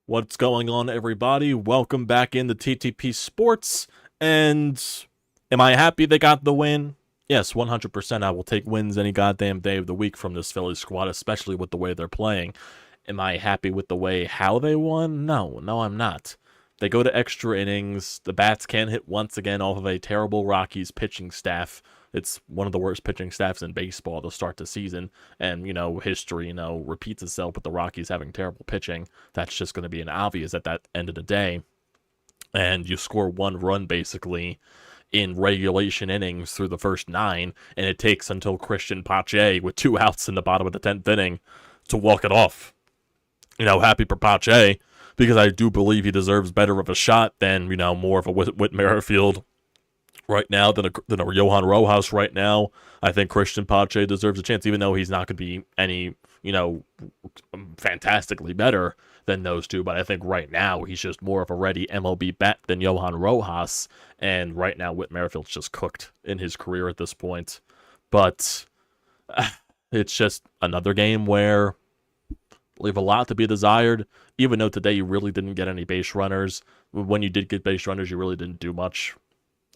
What's going on, everybody? Welcome back into TTP Sports. And am I happy they got the win? Yes, 100%. I will take wins any goddamn day of the week from this Phillies squad, especially with the way they're playing. Am I happy with the way how they won? No, I'm not. They go to extra innings. The bats can't hit once again off of a terrible Rockies pitching staff. It's one of the worst pitching staffs in baseball to start the season. And, history, repeats itself with the Rockies having terrible pitching. That's just going to be an obvious at that end of the day. And you score one run, basically, in regulation innings through the first 9, and it takes until Christian Pache, with 2 outs in the bottom of the 10th inning, to walk it off. Happy for Pache, because I do believe he deserves better of a shot than, more of a Whit Merrifield right now than a Johan Rojas right now. I think Christian Pache deserves a chance, even though he's not going to be any, fantastically better than those two. But I think right now he's just more of a ready MLB bat than Johan Rojas. And right now Whit Merrifield's just cooked in his career at this point. But it's just another game where leave a lot to be desired, even though today you really didn't get any base runners. When you did get base runners, you really didn't do much.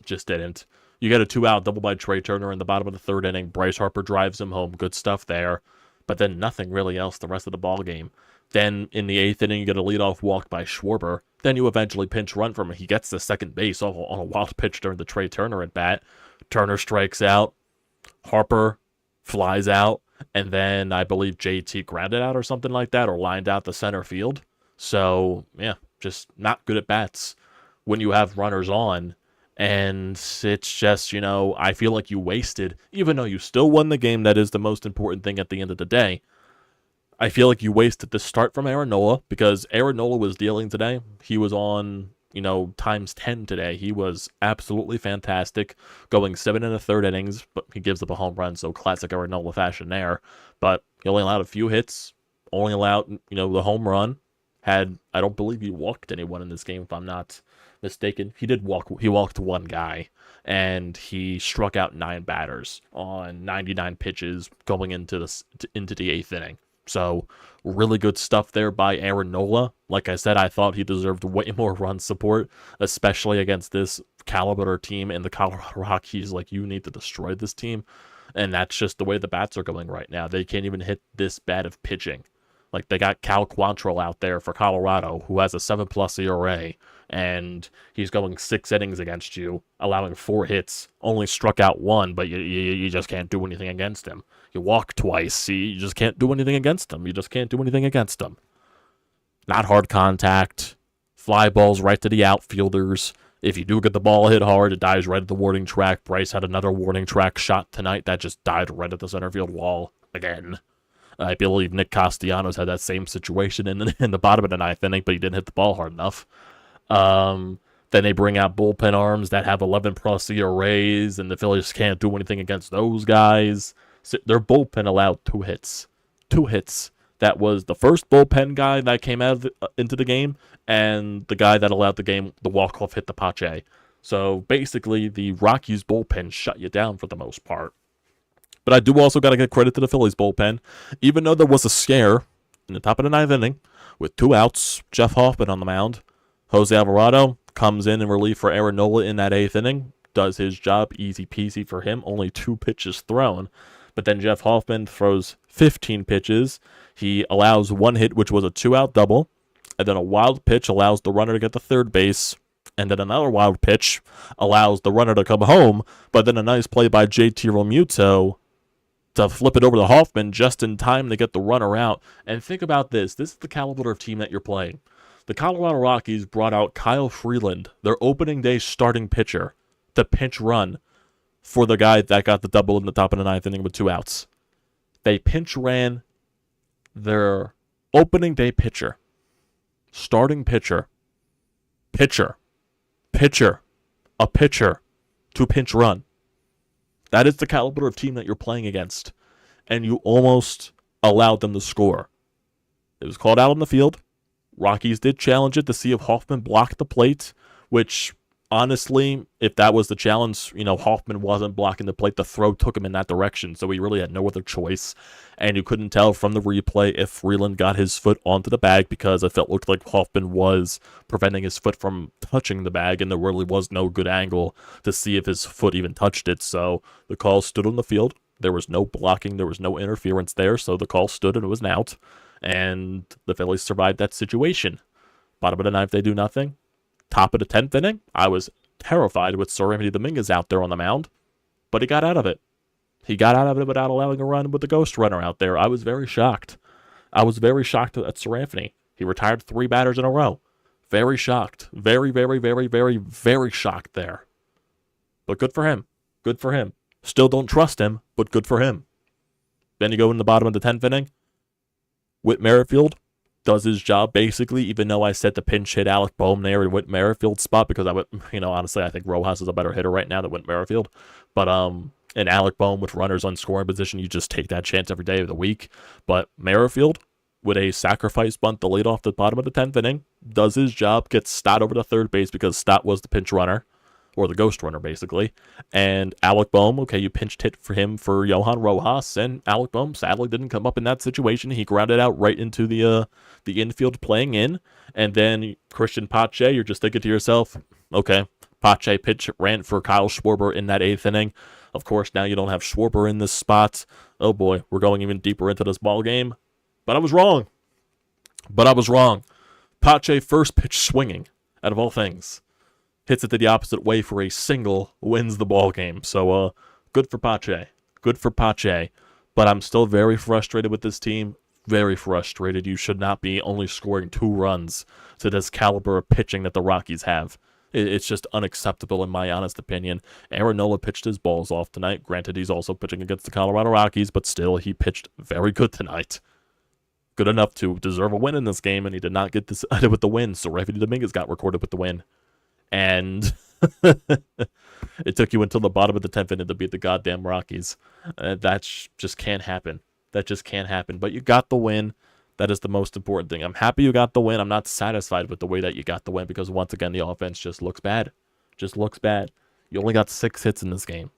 Just didn't. You get a 2-out double by Trey Turner in the bottom of the 3rd inning. Bryce Harper drives him home. Good stuff there. But then nothing really else the rest of the ball game. Then in the 8th inning, you get a leadoff walk by Schwarber. Then you eventually pinch run from him. He gets to second base on a wild pitch during the Trey Turner at bat. Turner strikes out. Harper flies out. And then I believe JT grounded out or something like that, or lined out the center field. So, yeah, just not good at bats when you have runners on. And it's just, I feel like you wasted, even though you still won the game. That is the most important thing at the end of the day. I feel like you wasted the start from Aaron Nola, because Aaron Nola was dealing today. He was on, times 10 today. He was absolutely fantastic, going 7 1/3 innings, but he gives up a home run, so classic Aaron Nola fashion there. But he only allowed a few hits, only allowed, the home run. I don't believe he walked anyone in this game, if I'm not mistaken. He walked one guy, and he struck out 9 batters on 99 pitches going into the 8th inning. So really good stuff there by Aaron Nola. Like I said, I thought he deserved way more run support, especially against this caliber team in the Colorado Rockies. Like, you need to destroy this team, and that's just the way the bats are going right now. They can't even hit this bad of pitching. Like, they got Cal Quantrill out there for Colorado, who has a 7+ ERA, and he's going 6 innings against you, allowing 4 hits, only struck out 1, but you just can't do anything against him. You walk twice, you just can't do anything against him. Not hard contact, fly balls right to the outfielders. If you do get the ball hit hard, it dies right at the warning track. Bryce had another warning track shot tonight that just died right at the center field wall again. I believe Nick Castellanos had that same situation in the bottom of the 9th inning, but he didn't hit the ball hard enough. Then they bring out bullpen arms that have 11+ ERAs, and the Phillies can't do anything against those guys. So their bullpen allowed 2 hits. 2 hits. That was the first bullpen guy that came out into the game, and the guy that allowed the walk-off hit to Pache. So basically, the Rockies bullpen shut you down for the most part. But I do also got to give credit to the Phillies bullpen. Even though there was a scare in the top of the 9th inning with 2 outs, Jeff Hoffman on the mound. Jose Alvarado comes in relief for Aaron Nola in that 8th inning. Does his job, easy peasy for him. Only 2 pitches thrown. But then Jeff Hoffman throws 15 pitches. He allows 1 hit, which was a 2-out double. And then a wild pitch allows the runner to get to third base. And then another wild pitch allows the runner to come home. But then a nice play by JT Realmuto to flip it over to Hoffman just in time to get the runner out. And think about this. This is the caliber of team that you're playing. The Colorado Rockies brought out Kyle Freeland, their opening day starting pitcher, to pinch run for the guy that got the double in the top of the 9th inning with 2 outs. They pinch ran their opening day pitcher, starting pitcher, a pitcher to pinch run. That is the caliber of team that you're playing against. And you almost allowed them to score. It was called out on the field. Rockies did challenge it to see if Hoffman blocked the plate, which honestly, if that was the challenge, Hoffman wasn't blocking the plate. The throw took him in that direction, so he really had no other choice. And you couldn't tell from the replay if Freeland got his foot onto the bag because it looked like Hoffman was preventing his foot from touching the bag, and there really was no good angle to see if his foot even touched it. So the call stood on the field. There was no blocking. There was no interference there, so the call stood and it was an out. And the Phillies survived that situation. Bottom of the ninth, they do nothing. Top of the 10th inning, I was terrified with Serenity Dominguez out there on the mound, but he got out of it. He got out of it without allowing a run with the ghost runner out there. I was very shocked. I was very shocked at Serenity. He retired 3 batters in a row. Very shocked. Very, very, very, very, very shocked there. But good for him. Good for him. Still don't trust him, but good for him. Then you go in the bottom of the 10th inning. Whit Merrifield does his job basically, even though I said to pinch hit Alec Bohm there in Whit Merrifield's spot because honestly, I think Rojas is a better hitter right now than Whit Merrifield. But in Alec Bohm with runners on scoring position, you just take that chance every day of the week. But Merrifield, with a sacrifice bunt to lead off the bottom of the 10th inning, does his job, gets Stott over to third base because Stott was the pinch runner, or the ghost runner, basically. And Alec Bohm, okay, you pinched hit for him for Johan Rojas, and Alec Bohm sadly didn't come up in that situation. He grounded out right into the infield playing in. And then Christian Pache, you're just thinking to yourself, okay, Pache pitch ran for Kyle Schwarber in that 8th inning. Of course, now you don't have Schwarber in this spot. Oh boy, we're going even deeper into this ball game. But I was wrong. Pache first pitch swinging, out of all things. Hits it to the opposite way for a single, wins the ball game. So, good for Pache. Good for Pache. But I'm still very frustrated with this team. Very frustrated. You should not be only scoring 2 runs to this caliber of pitching that the Rockies have. It's just unacceptable in my honest opinion. Aaron Nola pitched his balls off tonight. Granted, he's also pitching against the Colorado Rockies, but still, he pitched very good tonight. Good enough to deserve a win in this game, and he did not get decided with the win. So Serenity Dominguez got recorded with the win. And it took you until the bottom of the 10th inning to beat the goddamn Rockies. That just can't happen. That just can't happen. But you got the win. That is the most important thing. I'm happy you got the win. I'm not satisfied with the way that you got the win because, once again, the offense just looks bad. Just looks bad. You only got 6 hits in this game.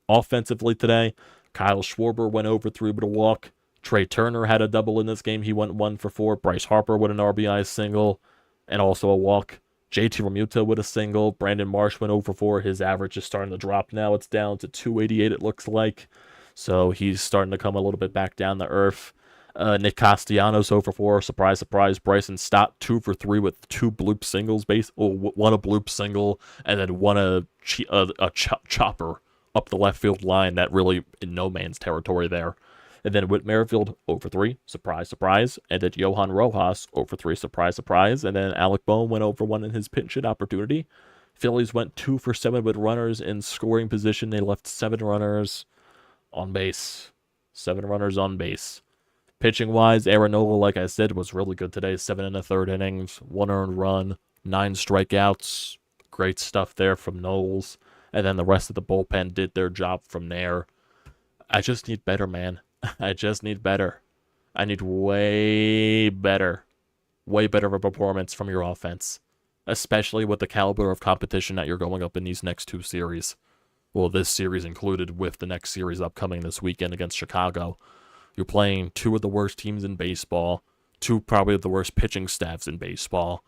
Offensively today, Kyle Schwarber went over 3 with a walk. Trey Turner had a double in this game. He went 1 for 4. Bryce Harper with an RBI single and also a walk. JT Realmuto with a single. Brandon Marsh went 0 for 4. His average is starting to drop now. It's down to 288, it looks like. So he's starting to come a little bit back down to earth. Nick Castellanos 0 for 4. Surprise, surprise. Bryson Stott 2 for 3 with 2 bloop singles. One a bloop single and then one a chopper up the left field line. That really in no man's territory there. And then Whit Merrifield 0 for 3, surprise, surprise. And then Johan Rojas 0 for 3, surprise, surprise. And then Alec Bohm went 0 for 1 in his pinch hit opportunity. Phillies went 2 for 7 with runners in scoring position. They left 7 runners on base. 7 runners on base. Pitching-wise, Aaron Nola, like I said, was really good today. 7 1/3 innings, 1 earned run, 9 strikeouts. Great stuff there from Knowles. And then the rest of the bullpen did their job from there. I just need better, man. I just need better. I need way better of a performance from your offense, especially with the caliber of competition that you're going up in these next 2 series. Well, this series included with the next series upcoming this weekend against Chicago. You're playing 2 of the worst teams in baseball, 2 probably of the worst pitching staffs in baseball,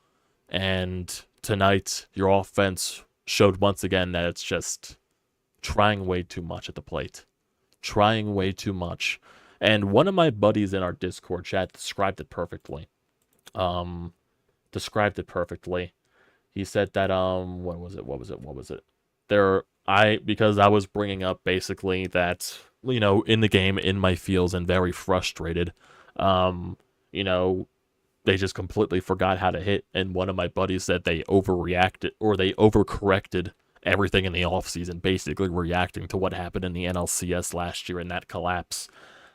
and tonight your offense showed once again that it's just trying way too much at the plate. Trying way too much. And one of my buddies in our Discord chat described it perfectly. He said that what was it? Because I was bringing up basically that, in the game, in my feels and very frustrated, they just completely forgot how to hit, and one of my buddies said they overreacted, or they overcorrected everything in the offseason, basically reacting to what happened in the NLCS last year in that collapse.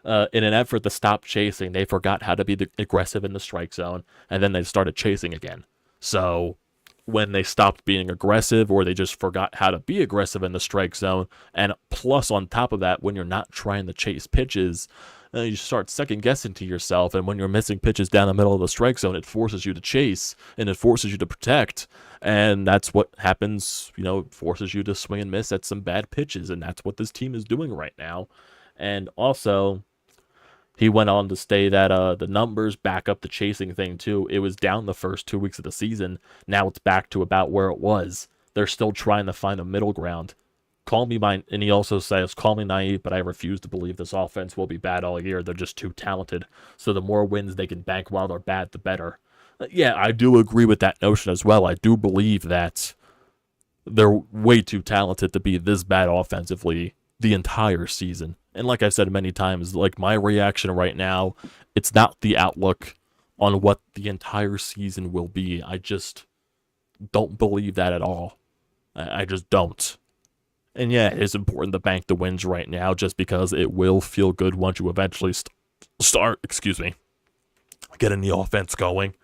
In an effort to stop chasing, they forgot how to be aggressive in the strike zone, and then they started chasing again. So when they stopped being aggressive, or they just forgot how to be aggressive in the strike zone, and plus on top of that, when you're not trying to chase pitches, you start second guessing to yourself, and when you're missing pitches down the middle of the strike zone, it forces you to chase and it forces you to protect, and that's what happens. It forces you to swing and miss at some bad pitches, and that's what this team is doing right now. And also, he went on to say that the numbers back up the chasing thing too. It was down the first 2 weeks of the season. Now it's back to about where it was. They're still trying to find a middle ground. And he also says, call me naive, but I refuse to believe this offense will be bad all year. They're just too talented. So the more wins they can bank while they're bad, the better. Yeah, I do agree with that notion as well. I do believe that they're way too talented to be this bad offensively the entire season. And like I said many times, like my reaction right now, it's not the outlook on what the entire season will be. I just don't believe that at all. I just don't. And yeah, it is important to bank the wins right now just because it will feel good once you eventually start getting the offense going.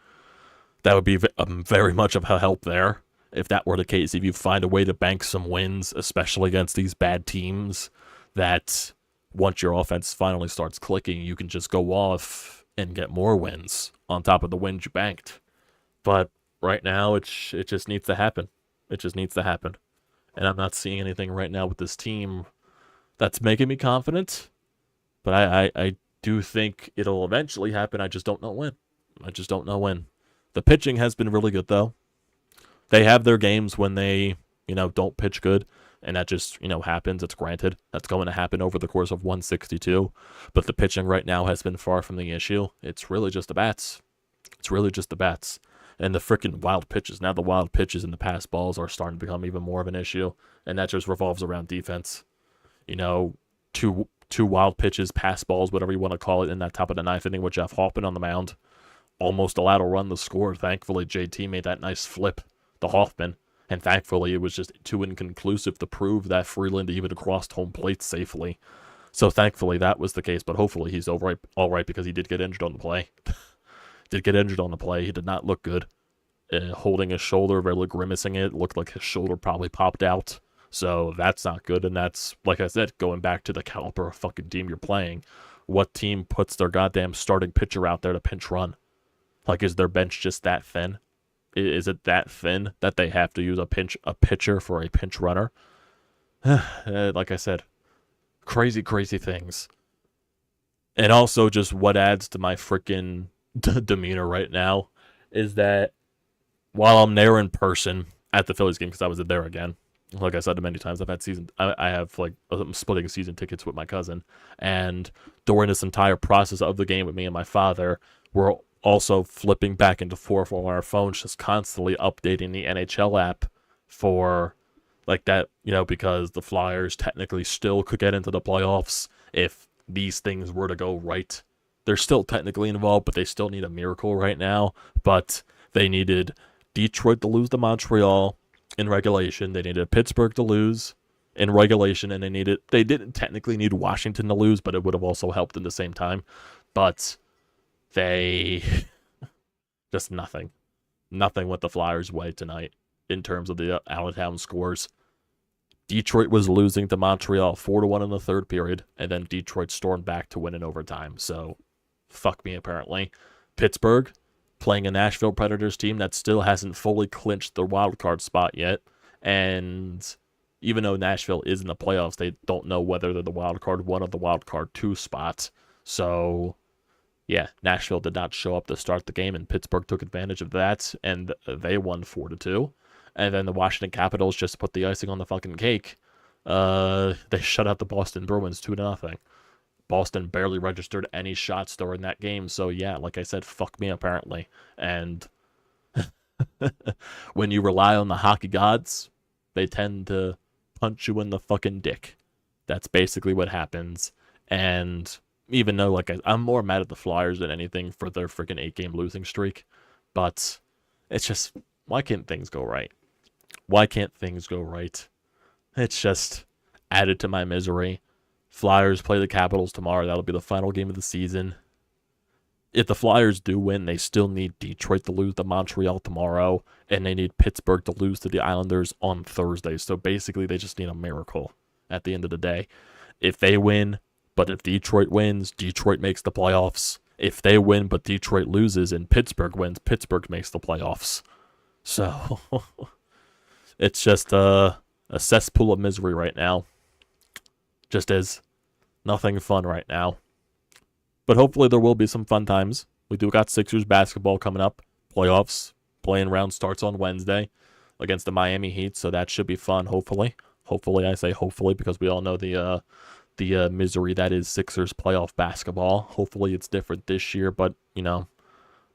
That would be very much of a help there. If that were the case, if you find a way to bank some wins, especially against these bad teams, that once your offense finally starts clicking, you can just go off and get more wins on top of the wins you banked. But right now, it just needs to happen. It just needs to happen. And I'm not seeing anything right now with this team that's making me confident. But I do think it'll eventually happen. I just don't know when. The pitching has been really good, though. They have their games when they, don't pitch good. And that just, happens. It's granted. That's going to happen over the course of 162. But the pitching right now has been far from the issue. It's really just the bats. And the freaking wild pitches. Now the wild pitches and the pass balls are starting to become even more of an issue. And that just revolves around defense. Two wild pitches, pass balls, whatever you want to call it, in that top of the ninth inning with Jeff Hoffman on the mound. Almost allowed a run to score. Thankfully, JT made that nice flip to Hoffman. And thankfully, it was just too inconclusive to prove that Freeland even crossed home plate safely. So thankfully, that was the case. But hopefully, he's all right because he did get injured on the play. He did not look good. Holding his shoulder, really grimacing it. Looked like his shoulder probably popped out. So that's not good. And that's, like I said, going back to the caliber of fucking team you're playing. What team puts their goddamn starting pitcher out there to pinch run? Like, is their bench just that thin? Is it that thin that they have to use a pitcher for a pinch runner? Like I said, crazy things. And also, just what adds to my freaking demeanor right now is that while I'm there in person at the Phillies game, because I was there again, like I said many times, I'm splitting season tickets with my cousin, and during this entire process of the game with me and my father, we're also flipping back and forth on our phones, just constantly updating the NHL app for like that, because the Flyers technically still could get into the playoffs if these things were to go right. They're still technically involved, but they still need a miracle right now. But they needed Detroit to lose to Montreal in regulation. They needed Pittsburgh to lose in regulation, and they didn't technically need Washington to lose, but it would have also helped in the same time. But they just nothing went the Flyers' way tonight in terms of the out-of-town scores. Detroit was losing to Montreal 4-1 in the third period, and then Detroit stormed back to win in overtime. So, fuck me, apparently. Pittsburgh, playing a Nashville Predators team that still hasn't fully clinched their wild card spot yet, and even though Nashville is in the playoffs, they don't know whether they're the wild card 1 or the wild card 2 spot. So, yeah, Nashville did not show up to start the game, and Pittsburgh took advantage of that, and they won 4-2. And then the Washington Capitals just put the icing on the fucking cake. They shut out the Boston Bruins 2-0. Boston barely registered any shots during that game. So, yeah, like I said, fuck me, apparently. And when you rely on the hockey gods, they tend to punch you in the fucking dick. That's basically what happens. And even though, I'm more mad at the Flyers than anything for their freaking 8-game losing streak. But it's just, why can't things go right? It's just added to my misery. Flyers play the Capitals tomorrow. That'll be the final game of the season. If the Flyers do win, they still need Detroit to lose to Montreal tomorrow, and they need Pittsburgh to lose to the Islanders on Thursday. So basically, they just need a miracle at the end of the day. If they win, But if Detroit wins, Detroit makes the playoffs. If they win but Detroit loses and Pittsburgh wins, Pittsburgh makes the playoffs. So it's just a cesspool of misery right now. Just is. Nothing fun right now. But hopefully there will be some fun times. We do got Sixers basketball coming up. Playoffs. Playing round starts on Wednesday against the Miami Heat, so that should be fun, hopefully. Hopefully, I say hopefully, because we all know the misery that is Sixers playoff basketball. Hopefully it's different this year, but, you know,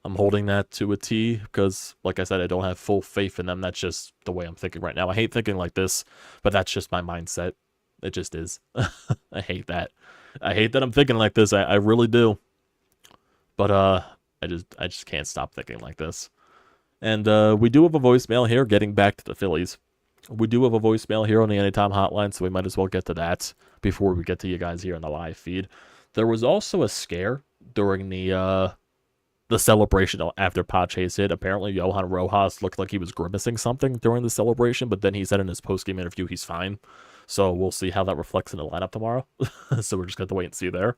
I'm holding that to a T because, like I said, I don't have full faith in them. That's just the way I'm thinking right now. I hate thinking like this, but that's just my mindset. It just is. I hate that. I hate that I'm thinking like this. I really do. But I just can't stop thinking like this. And we do have a voicemail here, getting back to the Phillies. We do have a voicemail here on the Anytime Hotline, so we might as well get to that before we get to you guys here on the live feed. There was also a scare during the celebration after Pache's hit. Apparently, Johan Rojas looked like he was grimacing something during the celebration, but then he said in his post-game interview he's fine. So we'll see how that reflects in the lineup tomorrow. So we're just going to wait and see there.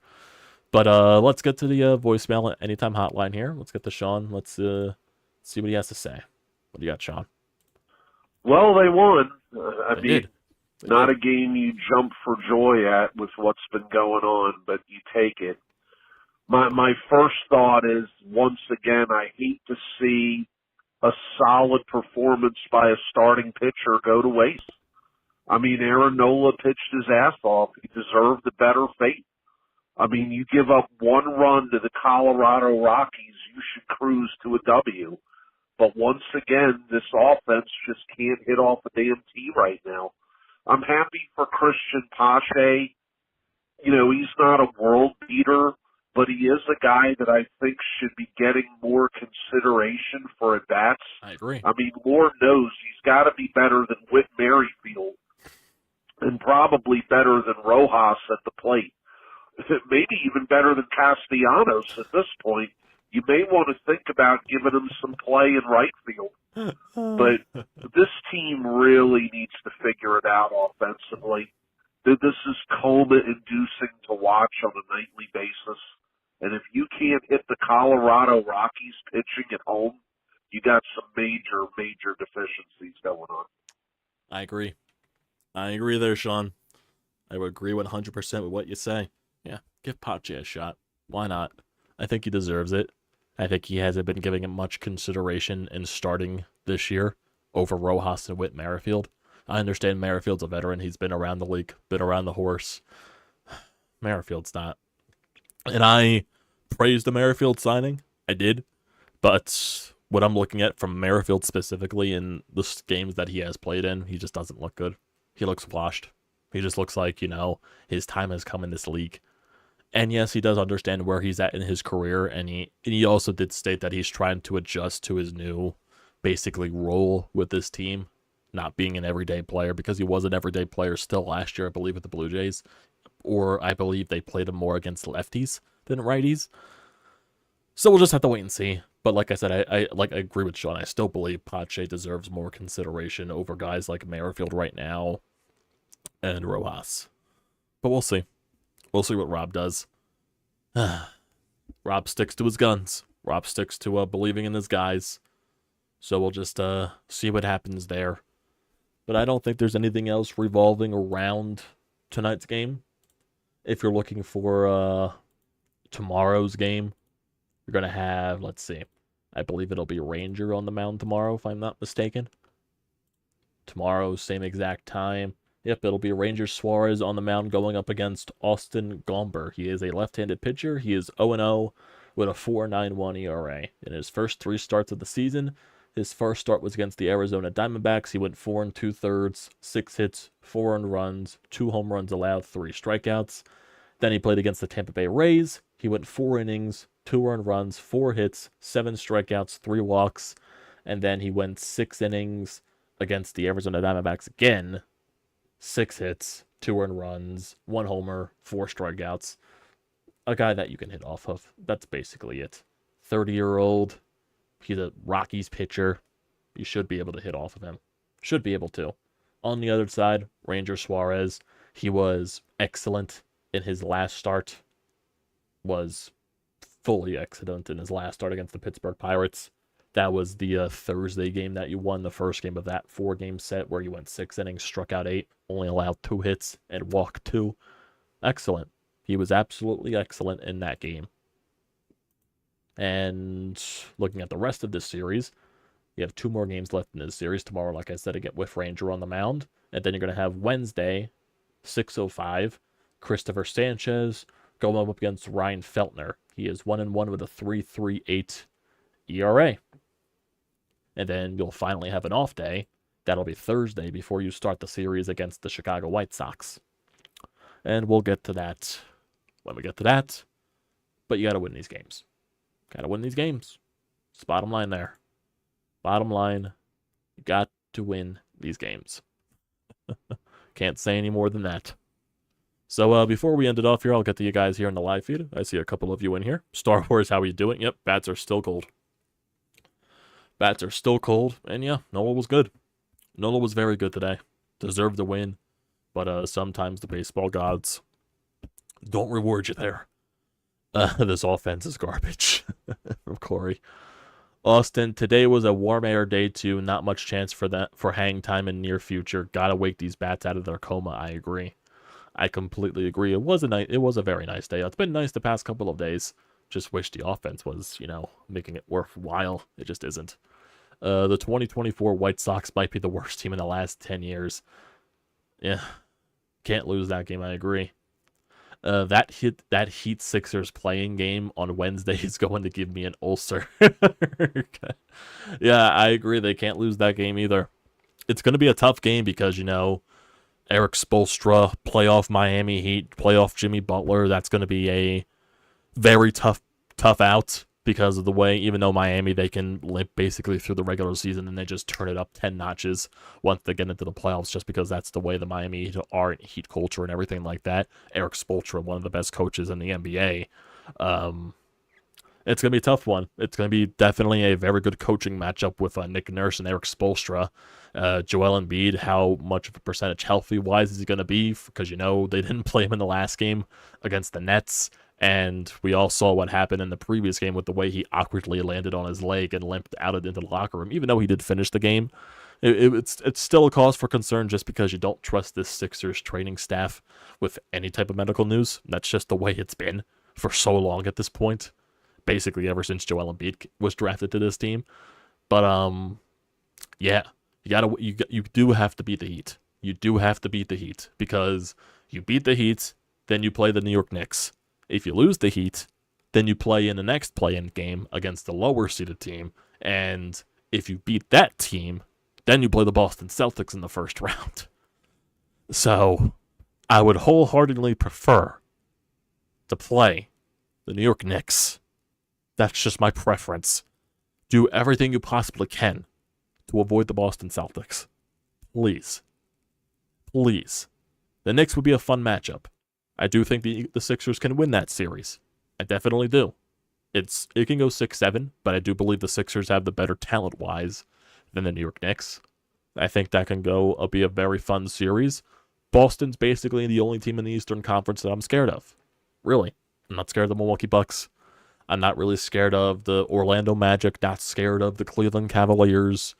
But let's get to the voicemail Anytime Hotline here. Let's get to Sean. Let's see what he has to say. What do you got, Sean? Well, they won. They did. Not a game you jump for joy at with what's been going on, but you take it. My first thought is, once again, I hate to see a solid performance by a starting pitcher go to waste. I mean, Aaron Nola pitched his ass off. He deserved a better fate. I mean, you give up one run to the Colorado Rockies, you should cruise to a W. But once again, this offense just can't hit off a damn tee right now. I'm happy for Christian Pache. You know, he's not a world beater, but he is a guy that I think should be getting more consideration for at-bats. I agree. I mean, Lord knows he's got to be better than Whit Merrifield and probably better than Rojas at the plate. Maybe even better than Castellanos at this point. You may want to think about giving him some play in right field. But this team really needs to figure it out offensively. This is coma-inducing to watch on a nightly basis. And if you can't hit the Colorado Rockies pitching at home, you got some major, major deficiencies going on. I agree. I agree there, Sean. I would agree 100% with what you say. Yeah, give Pache a shot. Why not? I think he deserves it. I think he hasn't been giving it much consideration in starting this year over Rojas and Whit Merrifield. I understand Merrifield's a veteran. He's been around the league, been around the horse. Merrifield's not. And I praised the Merrifield signing. I did. But what I'm looking at from Merrifield specifically in the games that he has played in, he just doesn't look good. He looks washed. He just looks like, you know, his time has come in this league. And yes, he does understand where he's at in his career, and he also did state that he's trying to adjust to his new, basically, role with this team, not being an everyday player, because he was an everyday player still last year, I believe, with the Blue Jays. Or I believe they played him more against lefties than righties. So we'll just have to wait and see. But like I said, I agree with Sean. I still believe Pache deserves more consideration over guys like Merrifield right now and Rojas. But we'll see. We'll see what Rob does. Rob sticks to his guns. Rob sticks to believing in his guys. So we'll just see what happens there. But I don't think there's anything else revolving around tonight's game. If you're looking for tomorrow's game, you're going to have, let's see, I believe it'll be Ranger on the mound tomorrow, if I'm not mistaken. Tomorrow, same exact time. Yep, it'll be Ranger Suarez on the mound going up against Austin Gomber. He is a left-handed pitcher. He is 0-0 with a 4.91 ERA. In his first 3 starts of the season, his first start was against the Arizona Diamondbacks. He went 4 2/3, 6 hits, 4 earned runs, 2 home runs allowed, 3 strikeouts. Then he played against the Tampa Bay Rays. He went 4 innings, 2 earned runs, 4 hits, 7 strikeouts, 3 walks. And then he went 6 innings against the Arizona Diamondbacks again. 6 hits, 2 earned runs, 1 homer, 4 strikeouts. A guy that you can hit off of. That's basically it. 30-year-old. He's a Rockies pitcher. You should be able to hit off of him. Should be able to. On the other side, Ranger Suarez. He was excellent in his last start was fully excellent in his last start against the Pittsburgh Pirates. That was the Thursday game that you won, the first game of that 4-game set where you went 6 innings, struck out 8, only allowed 2 hits, and walked 2. Excellent. He was absolutely excellent in that game. And looking at the rest of this series, you have 2 more games left in this series. Tomorrow, like I said, again with Ranger on the mound. And then you're going to have Wednesday, 6:05, Christopher Sanchez going up against Ryan Feltner. He is 1-1 with a 3.38 ERA. And then you'll finally have an off day. That'll be Thursday before you start the series against the Chicago White Sox. And we'll get to that when we get to that. But you got to win these games. Got to win these games. It's the bottom line there. Bottom line, you got to win these games. Can't say any more than that. So before we end it off here, I'll get to you guys here in the live feed. I see a couple of you in here. Star Wars, how are you doing? Yep, bats are still cold. Bats are still cold. And yeah, Nola was good. Nola was very good today. Deserved the win. But sometimes the baseball gods don't reward you there. This offense is garbage. From Corey. Austin, today was a warm air day too. Not much chance for hang time in near future. Gotta wake these bats out of their coma. I agree. I completely agree. It was a very nice day. It's been nice the past couple of days. Just wish the offense was, making it worthwhile. It just isn't. The 2024 White Sox might be the worst team in the last 10 years. Yeah. Can't lose that game, I agree. That Heat Sixers playing game on Wednesday is going to give me an ulcer. Yeah, I agree. They can't lose that game either. It's going to be a tough game because, Eric Spoelstra, playoff Miami Heat, playoff Jimmy Butler. That's going to be a very tough out because of the way, even though Miami, they can limp basically through the regular season and they just turn it up 10 notches once they get into the playoffs just because that's the way the Miami Heat are in Heat culture and everything like that. Eric Spoelstra, one of the best coaches in the NBA. It's going to be a tough one. It's going to be definitely a very good coaching matchup with Nick Nurse and Eric Spoelstra. Joel Embiid, how much of a percentage healthy-wise is he going to be? Because, they didn't play him in the last game against the Nets. And we all saw what happened in the previous game with the way he awkwardly landed on his leg and limped out into the locker room. Even though he did finish the game, it's still a cause for concern just because you don't trust this Sixers training staff with any type of medical news. That's just the way it's been for so long at this point. Basically ever since Joel Embiid was drafted to this team. But yeah, you do have to beat the Heat. You do have to beat the Heat because you beat the Heat, then you play the New York Knicks. If you lose the Heat, then you play in the next play-in game against the lower-seeded team, and if you beat that team, then you play the Boston Celtics in the first round. So, I would wholeheartedly prefer to play the New York Knicks. That's just my preference. Do everything you possibly can to avoid the Boston Celtics. Please. Please. The Knicks would be a fun matchup. I do think the Sixers can win that series. I definitely do. It can go 6-7, but I do believe the Sixers have the better talent-wise than the New York Knicks. I think that can be a very fun series. Boston's basically the only team in the Eastern Conference that I'm scared of. Really. I'm not scared of the Milwaukee Bucks. I'm not really scared of the Orlando Magic, not scared of the Cleveland Cavaliers,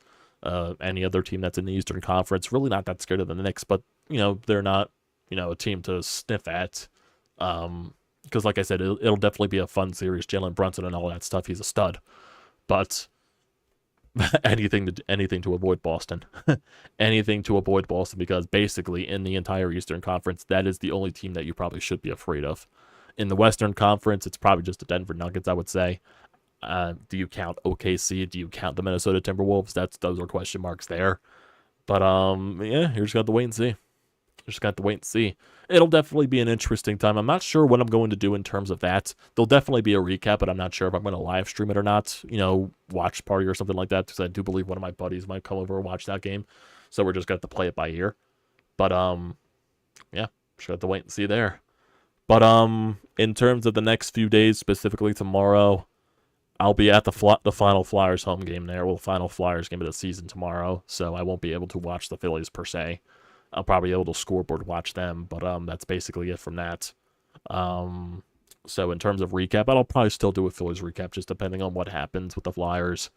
any other team that's in the Eastern Conference. Really not that scared of the Knicks, but, they're not, a team to sniff at. Because, like I said, it'll definitely be a fun series. Jalen Brunson and all that stuff, he's a stud. But anything to avoid Boston. Anything to avoid Boston, because basically in the entire Eastern Conference, that is the only team that you probably should be afraid of. In the Western Conference, it's probably just the Denver Nuggets, I would say. Do you count OKC? Do you count the Minnesota Timberwolves? Those are question marks there. But yeah, you're just got to wait and see. It'll definitely be an interesting time. I'm not sure what I'm going to do in terms of that. There'll definitely be a recap, but I'm not sure if I'm going to live stream it or not. Watch party or something like that, because I do believe one of my buddies might come over and watch that game. So we're just going to have to play it by ear. But yeah, just got to wait and see there. But in terms of the next few days, specifically tomorrow, I'll be at the final Flyers home game there. Well, final Flyers game of the season tomorrow, so I won't be able to watch the Phillies per se. I'll probably be able to scoreboard watch them, but that's basically it from that. So in terms of recap, I'll probably still do a Phillies recap, just depending on what happens with the Flyers.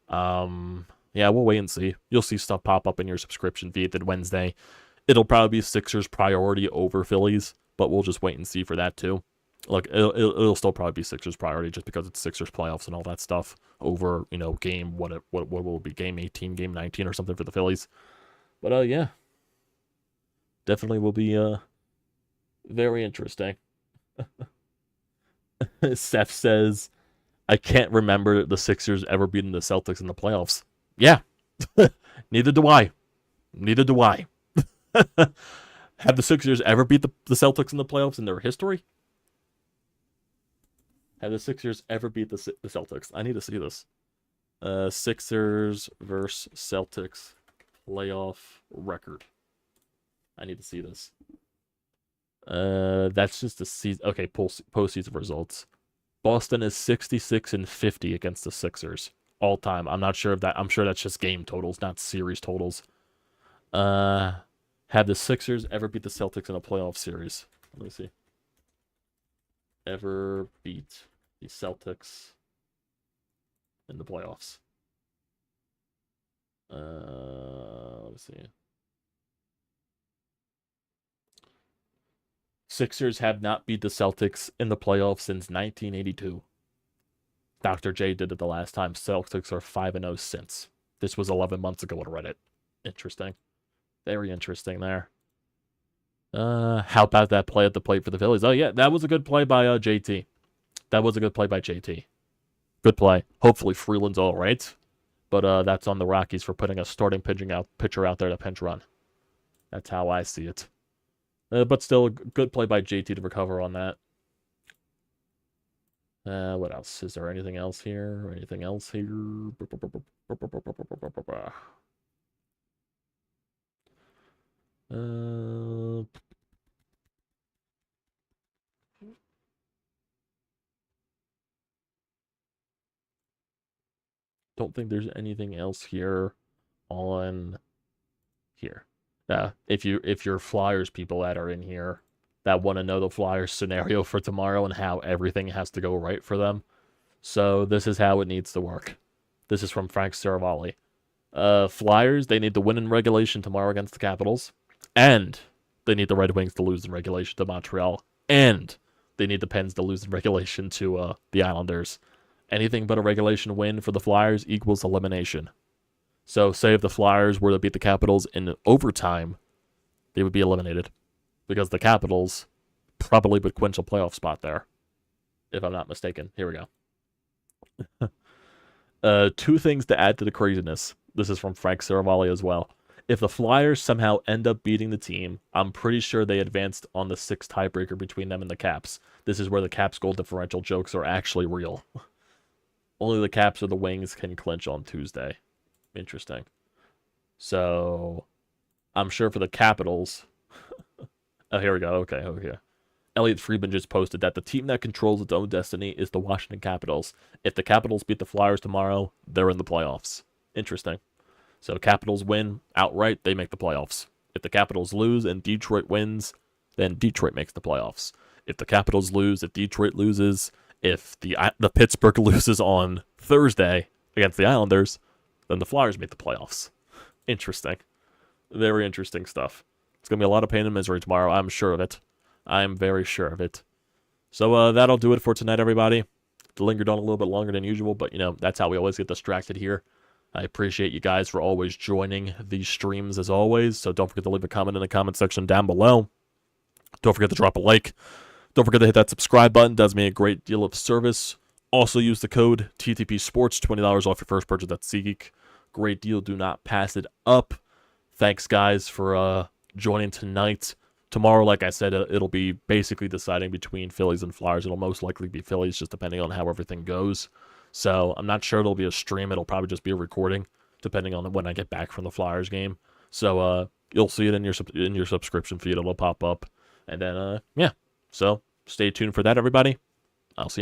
Yeah, we'll wait and see. You'll see stuff pop up in your subscription feed that Wednesday. It'll probably be Sixers priority over Phillies, but we'll just wait and see for that too. Look, it'll still probably be Sixers priority just because it's Sixers playoffs and all that stuff over, game what will it be, game 18, game 19 or something for the Phillies. But yeah, definitely will be very interesting. Seth says, I can't remember the Sixers ever beating the Celtics in the playoffs. Yeah, neither do I. Neither do I. Have the Sixers ever beat the Celtics in the playoffs in their history? Have the Sixers ever beat the Celtics? I need to see this. Sixers versus Celtics playoff record. I need to see this. That's just the season. Okay, postseason results. Boston is 66-50 against the Sixers all time. I'm not sure if that. I'm sure that's just game totals, not series totals. Have the Sixers ever beat the Celtics in a playoff series? Let me see. Ever beat the Celtics in the playoffs? Let me see. Sixers have not beat the Celtics in the playoffs since 1982. Dr. J did it the last time. Celtics are 5-0 since. This was 11 months ago on Reddit. Interesting. Very interesting there. How about that play at the plate for the Phillies? Oh, yeah, that was a good play by JT. That was a good play by JT. Good play. Hopefully Freeland's all right. But that's on the Rockies for putting a starting pitcher out there to pinch run. That's how I see it. But still, a good play by JT to recover on that. What else? Is there anything else here? Or anything else here? Don't think there's anything else here on here. If you're Flyers people that are in here that want to know the Flyers scenario for tomorrow and how everything has to go right for them. So this is how it needs to work. This is from Frank Saravalli. Flyers, they need to win in regulation tomorrow against the Capitals. And they need the Red Wings to lose in regulation to Montreal. And they need the Pens to lose in regulation to the Islanders. Anything but a regulation win for the Flyers equals elimination. So say if the Flyers were to beat the Capitals in overtime, they would be eliminated. Because the Capitals probably would clinch a playoff spot there. If I'm not mistaken. Here we go. Two things to add to the craziness. This is from Frank Saravalli as well. If the Flyers somehow end up beating the team, I'm pretty sure they advanced on the 6th tiebreaker between them and the Caps. This is where the Caps goal differential jokes are actually real. Only the Caps or the Wings can clinch on Tuesday. Interesting. So, I'm sure for the Capitals... Oh, here we go. Okay. Elliot Friedman just posted that the team that controls its own destiny is the Washington Capitals. If the Capitals beat the Flyers tomorrow, they're in the playoffs. Interesting. So Capitals win outright, they make the playoffs. If the Capitals lose and Detroit wins, then Detroit makes the playoffs. If the Capitals lose, if Detroit loses, if the Pittsburgh loses on Thursday against the Islanders, then the Flyers make the playoffs. Interesting. Very interesting stuff. It's going to be a lot of pain and misery tomorrow. I'm sure of it. I'm very sure of it. So that'll do it for tonight, everybody. It lingered on a little bit longer than usual, but, that's how we always get distracted here. I appreciate you guys for always joining these streams as always. So don't forget to leave a comment in the comment section down below. Don't forget to drop a like. Don't forget to hit that subscribe button. It does me a great deal of service. Also use the code TTPSPORTS, $20 off your first purchase at SEATGEEK. Great deal. Do not pass it up. Thanks, guys, for joining tonight. Tomorrow, like I said, it'll be basically deciding between Phillies and Flyers. It'll most likely be Phillies, just depending on how everything goes. So I'm not sure it'll be a stream. It'll probably just be a recording, depending on when I get back from the Flyers game. So you'll see it in your subscription feed. It'll pop up, and then yeah. So stay tuned for that, everybody. I'll see you.